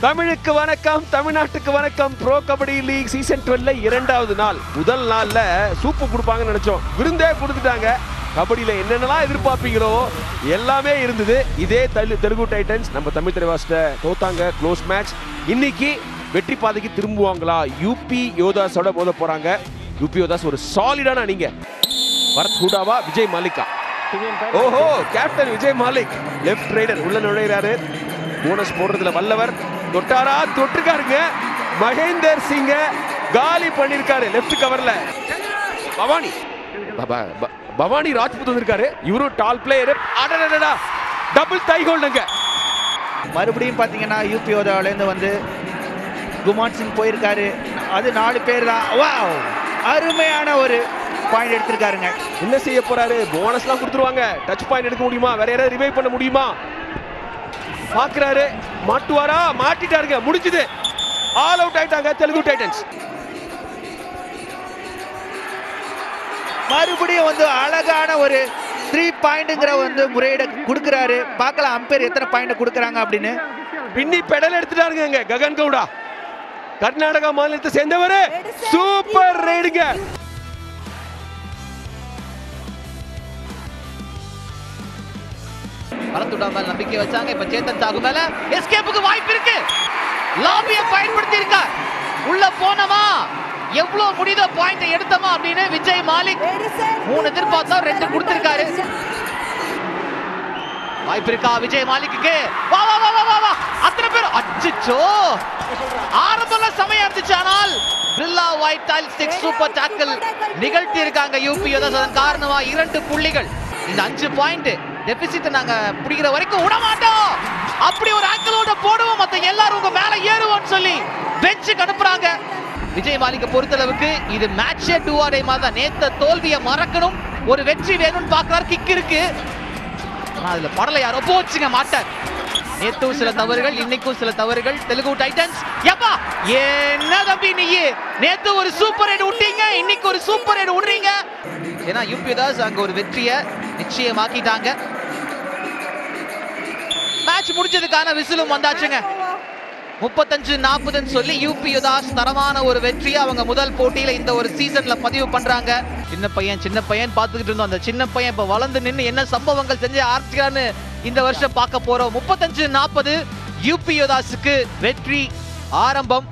தமிழுக்கு வணக்கம், தமிழ்நாட்டுக்கு வணக்கம். ப்ரோ கபடி லீக் சீசன் 12 இரண்டாவது நாள். முதல் நாள்ல சூப்பு கொடுப்பாங்கன்னு நினைச்சோம், விருந்தே கொடுத்துட்டாங்க. கபடியில என்னென்னலாம் எதிர்பார்ப்பீங்களோ எல்லாமே இருந்தது. இதே தெலுங்கு டைட்டன்ஸ் நம்ம தமிழ் தலைவாசிட்ட தோத்தாங்க, க்ளோஸ் மேட்ச். இன்னைக்கு வெற்றி பாதைக்கு திரும்புவாங்களா? யூபி யோதாஸோட மோத போறாங்க. யூபி யோதாஸ் ஒரு சாலிடான அணிங்க. பரத் ஹூடாவா, விஜய் மாலிக்கா? ஓஹோ, captain Vijay Malik left rider உள்ள நுழைகிறாரு. போனஸ் போடுறதுல வல்லவர். தொட்டாரா, தொட்டுருக்காருங்க. மகேந்தர் சிங்க காலி பண்ணிருக்காரு லெஃப்ட் கவர்ல. பவானி ராஜ்புத் வந்திருக்காரு. இவரும் டால் பிளேயர். அடடடடா, டபுள் தை ஹோல்டுங்க. மறுபடியும் பாத்தீங்கன்னா யூபி யோதாவில இருந்து வந்து குமான் சிங் போயிருக்காரு. அது 4 பேர் தான். வாவ், அருமையான ஒரு பாயிண்ட் எடுத்திருக்காருங்க. என்ன செய்ய போறாரு? போனஸ்லாம் கொடுத்துருவாங்க. டச் பாயிண்ட் எடுக்க முடியுமா? வேற யாராவது ரிவைவ் பண்ண முடியுமா? பாக்குறாரு, மாட்டுவாரா? மாட்டிட்டாருங்க. முடிஞ்சது. ஆல் அவுட் ஆயிட்டாங்க தெலுங்கு டைட்டன்ஸ். மறுபடியும் வந்து அழகான ஒரு 3 பாயிண்ட்ங்கிற வந்து முறையிட கொடுக்கிறாரு. பார்க்கலாம் அம்பையர் எத்தனை பாயிண்ட் கொடுக்குறாங்க அப்படின்னு. பின்னி பெடல் எடுத்துட்டாருங்க ககன் கவுடா. கர்நாடகா மாநிலத்தை சேர்ந்தவர். சூப்பர் ரைடுங்க. பரத்துடா மேல நம்பிக்கை வச்சாங்க. இப்ப சேத்தன் சாகு மேல எஸ்கேப்புக்கு வாய்ப்பு இருக்கு. லாபியை பயன்படுத்தி இருக்கார். உள்ள போனமா, எவ்வளவு முடித பாயிண்ட் எடுத்தமா அப்படின்னு விஜய் மாலிக் 3 எதிர்பார்த்தா 2 கொடுத்திருக்காரு. வாய்ப்பு இருக்கா விஜய் மாலிக்கு? வா வா வா வா வா, அத்தனை பேர். அச்சச்சோ, ஆரம்பல சமயம் இருந்துச்சு. ஆனால் பில்லா ஒயிட் டைல் 6 சூப்பர் டாக்கிள் நிகழ்த்தி இருக்காங்க யூபி யோதாஸ். அதன் காரணமா 2 புள்ளிகள். இந்த 5 பாயிண்ட் டெபிசிட் நாங்க பிடிக்கிற வரைக்கும் விட மாட்டோம். அப்படி ஒரு ஆங்கிளோட போடுவோம், மத்த எல்லாரும் உங்க மேல ஏறுவோம்னு சொல்லி பெஞ்சுக்கு அனுப்புறாங்க. விஜய் மாலிக்க பொறுத்தளவுக்கு இது மேட்சே டூ ஆர் டை மாதிரி தான். நேத்த தோல்வியை மறக்கணும், ஒரு வெற்றி வேணும்னு பாக்குறாரு. கிக் இருக்கு, ஆனா அதுல படல யாரோ போச்சுங்க மாட்டார். நேத்தும் சில தவறுகள், இன்னைக்கும் சில தவறுகள். தெலுங்கு டைட்டன்ஸ் எப்பா என்ன தம்பி நீ நேத்து ஒரு சூப்பர் ரைட் விட்டீங்க, இன்னைக்கு ஒரு சூப்பர் ரைட் விடுறீங்க. ஏன்னா யூபி யோதாஸ் அங்க ஒரு வெற்றியை நிச்சயமாக்கிட்டாங்க. மேட்ச் முடிஞ்சதுக்கான விசிலும் வந்தாச்சுங்க. 35-40 சொல்லி யூபி யோதாஸ் தரமான ஒரு வெற்றி அவங்க முதல் போட்டியில இந்த ஒரு சீசன்ல பதிவு பண்றாங்க. சின்ன பையன் பார்த்துக்கிட்டு இருந்தோம். அந்த சின்ன பையன் இப்ப வளர்ந்து நின்று என்ன சம்பவங்கள் செஞ்சு ஆர்த்தியான்னு இந்த வருஷம் பார்க்க போறோம். 35-40 யூபி யோதாஸுக்கு வெற்றி ஆரம்பம்.